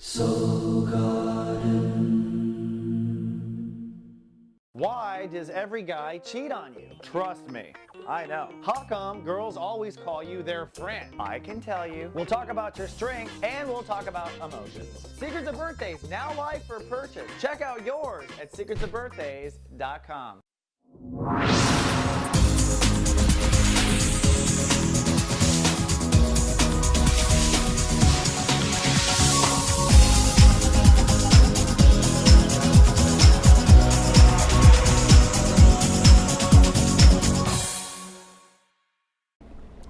Soul Garden. Why does every guy cheat on you? Trust me, I know. How come girls always call you their friend? I can tell you. We'll talk about your strengths and we'll talk about emotions. Secrets of Birthdays, now live for purchase. Check out yours at secretsofbirthdays.com.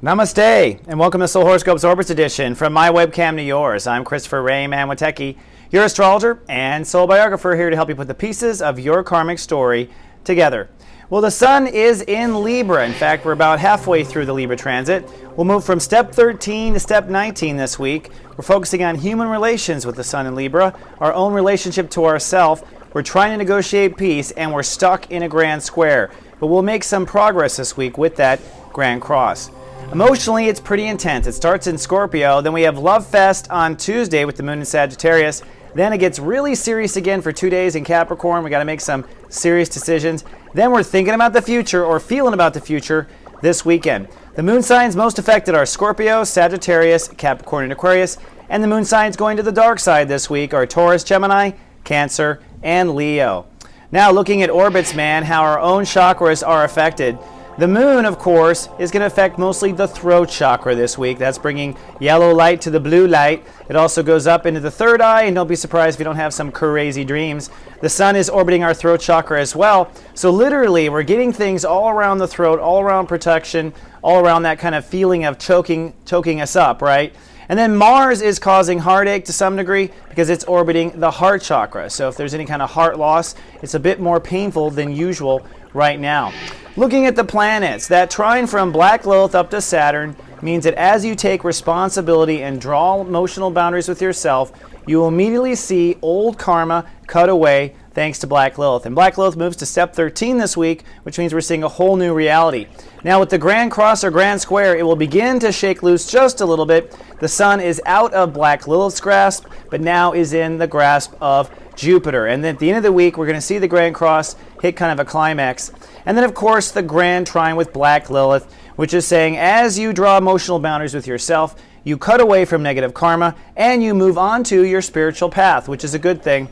Namaste, and welcome to Soul Horoscopes Orbits Edition. From my webcam to yours, I'm Christopher Rayman Witecki, your astrologer and soul biographer, here to help you put the pieces of your karmic story together. Well, the sun is in Libra. In fact, we're about halfway through the Libra transit. We'll move from step 13 to step 19 this week. We're focusing on human relations with the sun in Libra, our own relationship to ourselves. We're trying to negotiate peace, and we're stuck in a grand square. But we'll make some progress this week with that grand cross. Emotionally, it's pretty intense. It starts in Scorpio, then we have Love Fest on Tuesday with the moon in Sagittarius. Then it gets really serious again for 2 days in Capricorn. We got to make some serious decisions. Then we're thinking about the future or feeling about the future this weekend. The moon signs most affected are Scorpio, Sagittarius, Capricorn, and Aquarius. And the moon signs going to the dark side this week are Taurus, Gemini, Cancer, and Leo. Now looking at orbits, man, how our own chakras are affected. The moon, of course, is going to affect mostly the throat chakra this week. That's bringing yellow light to the blue light. It also goes up into the third eye, and don't be surprised if you don't have some crazy dreams. The sun is orbiting our throat chakra as well. So literally, we're getting things all around the throat, all around protection, all around that kind of feeling of choking us up, right? And then Mars is causing heartache to some degree because it's orbiting the heart chakra. So if there's any kind of heart loss, it's a bit more painful than usual right now. Looking at the planets, that trine from Black Lilith up to Saturn means that as you take responsibility and draw emotional boundaries with yourself, you will immediately see old karma cut away thanks to Black Lilith. And Black Lilith moves to step 13 this week, which means we're seeing a whole new reality. Now with the Grand Cross or Grand Square, it will begin to shake loose just a little bit. The sun is out of Black Lilith's grasp, but now is in the grasp of Jupiter. And then at the end of the week, we're going to see the Grand Cross hit kind of a climax. And then, of course, the Grand Trine with Black Lilith, which is saying as you draw emotional boundaries with yourself, you cut away from negative karma, and you move on to your spiritual path, which is a good thing.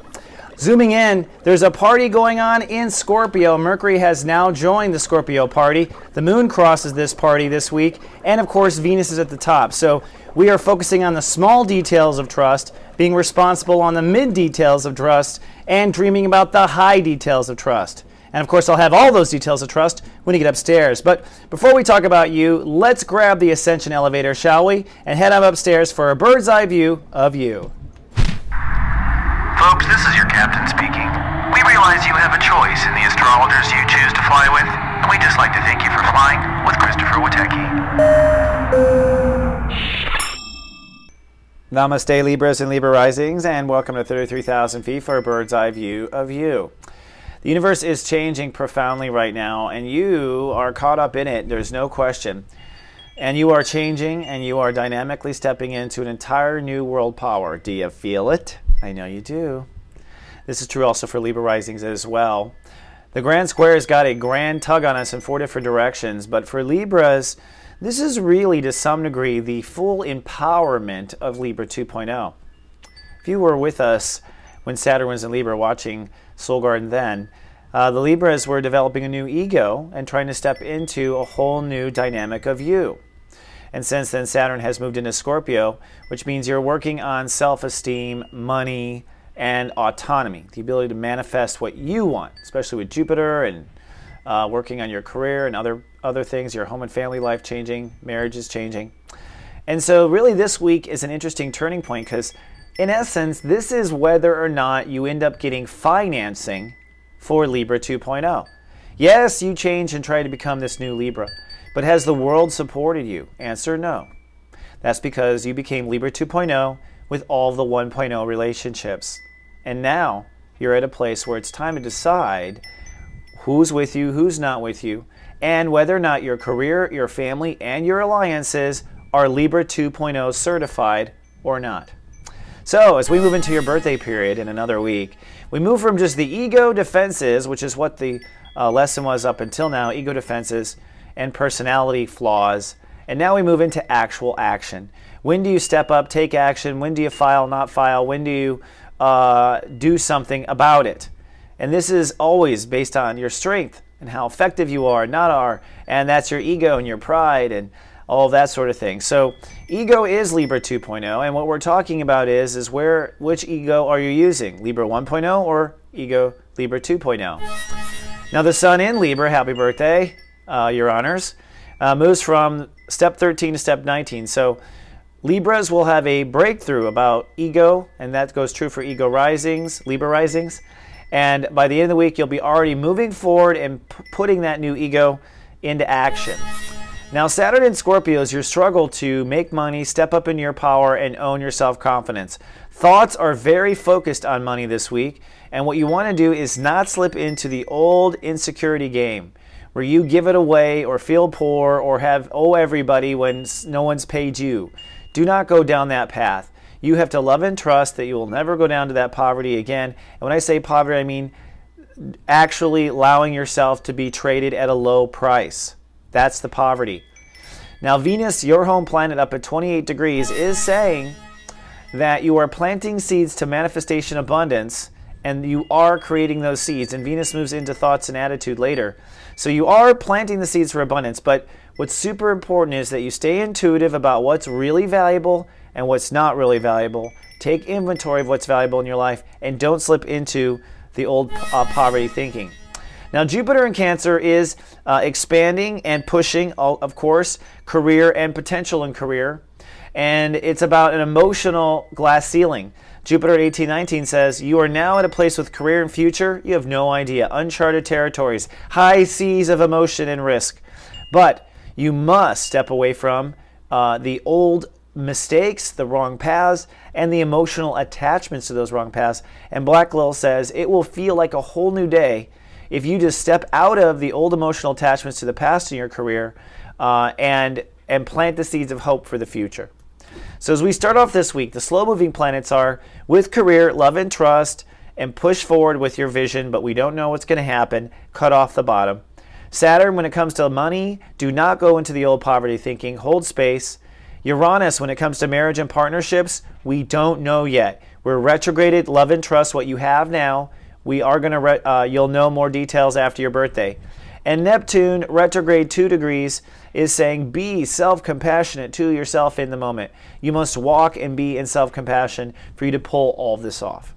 Zooming in, there's a party going on in Scorpio. Mercury has now joined the Scorpio party. The moon crosses this party this week, and of course, Venus is at the top. So we are focusing on the small details of trust, being responsible on the mid details of trust, and dreaming about the high details of trust. And of course, I'll have all those details of trust when you get upstairs. But before we talk about you, let's grab the Ascension elevator, shall we? And head on upstairs for a bird's eye view of you. Folks, this is your captain speaking. We realize you have a choice in the astrologers you choose to fly with, and we'd just like to thank you for flying with Christopher Witecki. Namaste, Libras and Libra risings, and welcome to 33,000 feet for a bird's eye view of you. The universe is changing profoundly right now, and you are caught up in it, there's no question. And you are changing, and you are dynamically stepping into an entire new world power. Do you feel it? I know you do. This is true also for Libra risings as well. The Grand Square has got a grand tug on us in 4 different directions, but for Libras, this is really, to some degree, the full empowerment of Libra 2.0. If you were with us when Saturn was in Libra watching Soul Garden then, the Libras were developing a new ego and trying to step into a whole new dynamic of you. And since then, Saturn has moved into Scorpio, which means you're working on self-esteem, money, and autonomy, the ability to manifest what you want, especially with Jupiter and working on your career and other things, your home and family life changing, marriage is changing. And so really this week is an interesting turning point because in essence, this is whether or not you end up getting financing for Libra 2.0. Yes, you change and try to become this new Libra, but has the world supported you? Answer no. That's because you became Libra 2.0 with all the 1.0 relationships. And now you're at a place where it's time to decide who's with you, who's not with you, and whether or not your career, your family, and your alliances are Libra 2.0 certified or not. So as we move into your birthday period in another week, we move from just the ego defenses, which is what the lesson was up until now, ego defenses and personality flaws, and now we move into actual action. When do you step up, take action? When do you file, not file? When do you do something about it? And this is always based on your strength and how effective you are, not are, and that's your ego and your pride and all of that sort of thing. So ego is Libra 2.0, and what we're talking about is which ego are you using, Libra 1.0 or ego Libra 2.0? Now the sun in Libra, happy birthday, your honors, moves from step 13 to step 19. So Libras will have a breakthrough about ego, and that goes true for ego risings, Libra risings. And by the end of the week, you'll be already moving forward and putting that new ego into action. Now, Saturn in Scorpios, you struggle to make money, step up in your power, and own your self-confidence. Thoughts are very focused on money this week, and what you want to do is not slip into the old insecurity game where you give it away or feel poor or owe everybody when no one's paid you. Do not go down that path. You have to love and trust that you will never go down to that poverty again. And when I say poverty, I mean actually allowing yourself to be traded at a low price. That's the poverty. Now, Venus, your home planet up at 28 degrees, is saying that you are planting seeds to manifestation abundance, and you are creating those seeds. And Venus moves into thoughts and attitude later. So you are planting the seeds for abundance, but what's super important is that you stay intuitive about what's really valuable and what's not really valuable. Take inventory of what's valuable in your life and don't slip into the old poverty thinking. Now, Jupiter in Cancer is expanding and pushing, of course, career and potential in career. And it's about an emotional glass ceiling. Jupiter at 1819 says, you are now at a place with career and future. You have no idea. Uncharted territories, high seas of emotion and risk. But you must step away from the old mistakes, the wrong paths, and the emotional attachments to those wrong paths. And Black Lil says it will feel like a whole new day if you just step out of the old emotional attachments to the past in your career and plant the seeds of hope for the future. So as we start off this week, the slow-moving planets are with career, love and trust, and push forward with your vision, but we don't know what's going to happen. Cut off the bottom. Saturn, when it comes to money, do not go into the old poverty thinking. Hold space. Uranus, when it comes to marriage and partnerships, we don't know yet. We're retrograded, love and trust what you have now. We are going to, you'll know more details after your birthday. And Neptune, retrograde 2 degrees, is saying be self-compassionate to yourself in the moment. You must walk and be in self-compassion for you to pull all of this off.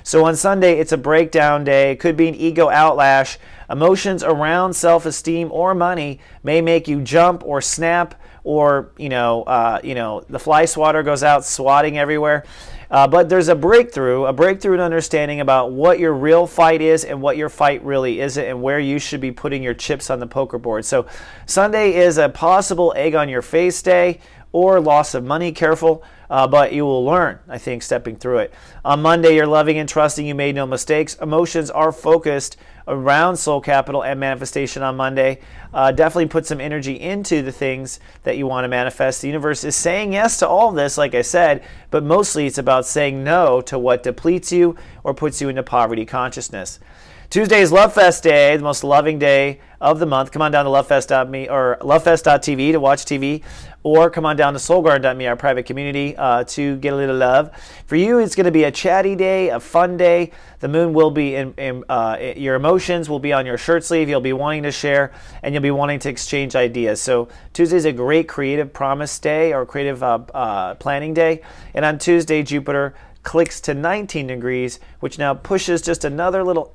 So on Sunday, it's a breakdown day. It could be an ego outlash. Emotions around self-esteem or money may make you jump or snap, or the fly swatter goes out swatting everywhere. But there's a breakthrough in understanding about what your real fight is and what your fight really isn't, and where you should be putting your chips on the poker board. So Sunday is a possible egg on your face day or loss of money. Careful, but you will learn, I think, stepping through it. On Monday, you're loving and trusting you made no mistakes. Emotions are focused around soul capital and manifestation on Monday. Definitely put some energy into the things that you want to manifest. The universe is saying yes to all of this, like I said, but mostly it's about saying no to what depletes you or puts you into poverty consciousness. Tuesday is Love Fest Day, the most loving day of the month. Come on down to lovefest.me or lovefest.tv to watch TV, or come on down to soulgarden.me, our private community, to get a little love. For you, it's going to be a chatty day, a fun day. The moon will be your emotions will be on your shirt sleeve. You'll be wanting to share, and you'll be wanting to exchange ideas. So Tuesday is a great creative promise day or creative planning day. And on Tuesday, Jupiter clicks to 19 degrees, which now pushes just another little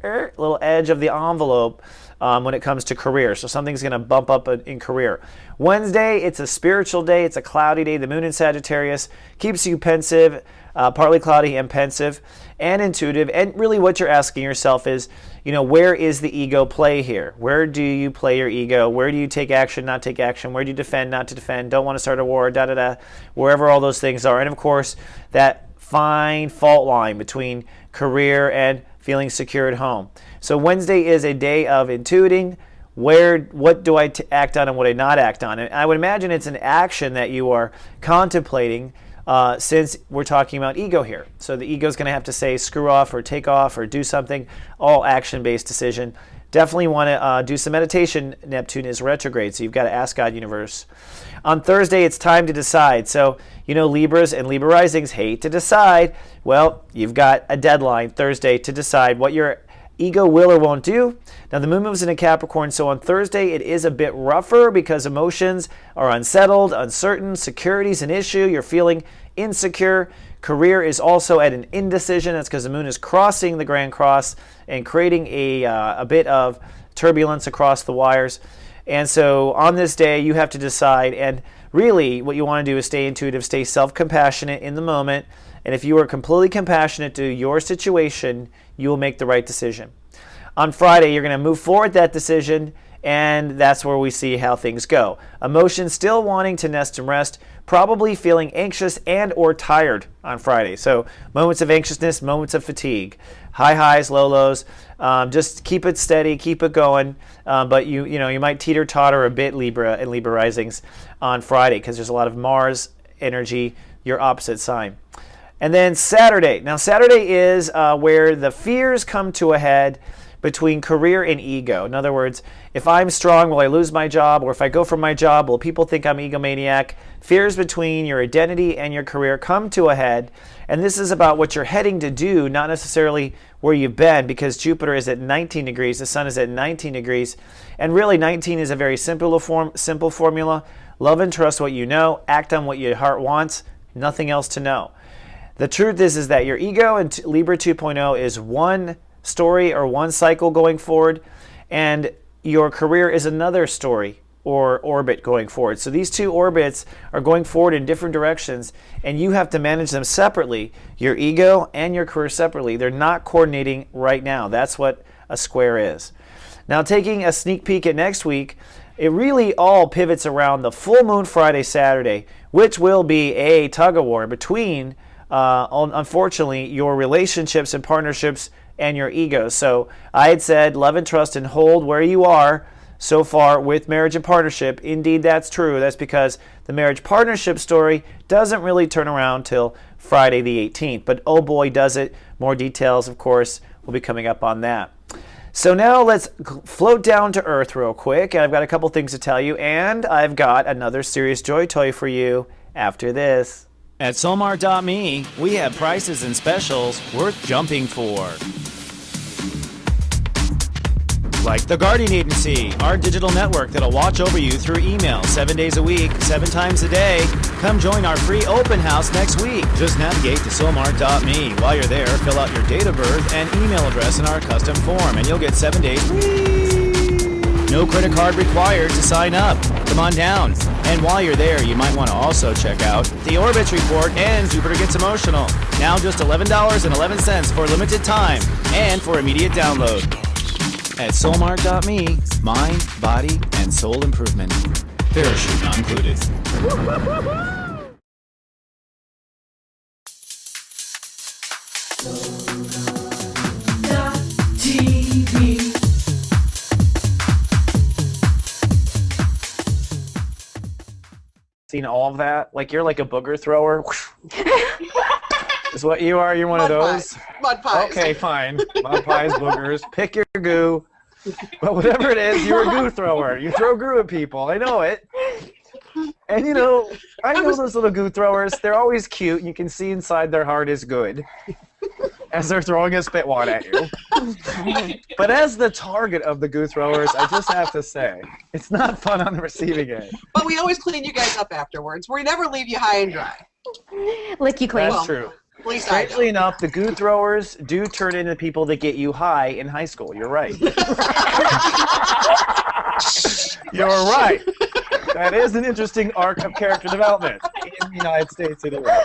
edge of the envelope when it comes to career. So something's going to bump up in career. Wednesday, it's a spiritual day. It's a cloudy day. The moon in Sagittarius keeps you pensive, partly cloudy and pensive and intuitive. And really what you're asking yourself is, where is the ego play here? Where do you play your ego? Where do you take action, not take action? Where do you defend, not to defend? Don't want to start a war, wherever all those things are. And of course, that fine fault line between career and feeling secure at home. So Wednesday is a day of intuiting. What do I act on and what do I not act on? And I would imagine it's an action that you are contemplating since we're talking about ego here. So the ego is going to have to say screw off or take off or do something, all action-based decision. Definitely want to do some meditation. Neptune is retrograde, so you've got to ask God, universe. On Thursday, it's time to decide. So, Libras and Libra risings hate to decide. Well, you've got a deadline Thursday to decide what your ego will or won't do. Now, the moon moves into Capricorn, so on Thursday, it is a bit rougher because emotions are unsettled, uncertain, security is an issue, you're feeling insecure. Career is also at an indecision. That's because the moon is crossing the Grand Cross and creating a bit of turbulence across the wires. And so on this day, you have to decide. And really, what you want to do is stay intuitive, stay self-compassionate in the moment. And if you are completely compassionate to your situation, you will make the right decision. On Friday, you're going to move forward that decision, and that's where we see how things go. Emotions still wanting to nest and rest, probably feeling anxious and or tired on Friday. So moments of anxiousness, moments of fatigue, high highs, low lows. Just keep it steady, keep it going. But you might teeter-totter a bit, Libra and Libra risings on Friday, because there's a lot of Mars energy, your opposite sign. And then Saturday. Now Saturday is where the fears come to a head between career and ego. In other words, if I'm strong, will I lose my job? Or if I go for my job, will people think I'm egomaniac? Fears between your identity and your career come to a head. And this is about what you're heading to do, not necessarily where you've been, because Jupiter is at 19 degrees, the sun is at 19 degrees. And really 19 is a very simple formula. Love and trust what you know, act on what your heart wants, nothing else to know. The truth is that your ego and Libra 2.0 is one story or one cycle going forward, and your career is another story or orbit going forward. So these two orbits are going forward in different directions, and you have to manage them separately, your ego and your career separately. They're not coordinating right now. That's what a square is. Now, taking a sneak peek at next week, it really all pivots around the full moon Friday, Saturday, which will be a tug-of-war between, unfortunately, your relationships and partnerships and your ego. So I had said love and trust and hold where you are so far with marriage and partnership. Indeed, that's true. That's because the marriage partnership story doesn't really turn around till Friday the 18th. But oh boy, does it. More details, of course, will be coming up on that. So now let's float down to earth real quick. I've got a couple things to tell you, and I've got another serious joy toy for you after this. At Solmar.me, we have prices and specials worth jumping for. Like the Guardian Agency, our digital network that'll watch over you through email 7 days a week, 7 times a day. Come join our free open house next week. Just navigate to Solmar.me. While you're there, fill out your date of birth and email address in our custom form, and you'll get 7 days free. No credit card required to sign up. Come on down. And while you're there, you might want to also check out the Orbits Report and Jupiter Gets Emotional. Now just $11.11 for limited time and for immediate download. At Soulmark.me, mind, body, and soul improvement. Parachute not included. TV. Seen all of that? Like you're like a booger thrower? Is what you are? You're one Mud of those? pies. Mud pies. Okay, fine. Mud pies, boogers. Pick your goo. But whatever it is, you're a goo thrower. You throw goo at people. I know it. And I know those little goo throwers. They're always cute. And you can see inside their heart is good as they're throwing a spit wad at you. But as the target of the goo throwers, I just have to say, it's not fun on the receiving end. But we always clean you guys up afterwards. We never leave you high and dry. Lick you clean. That's true. At least I Strangely do. enough, the goo throwers do turn into people that get you high in high school. You're right. You're right. That is an interesting arc of character development in the United States anyway.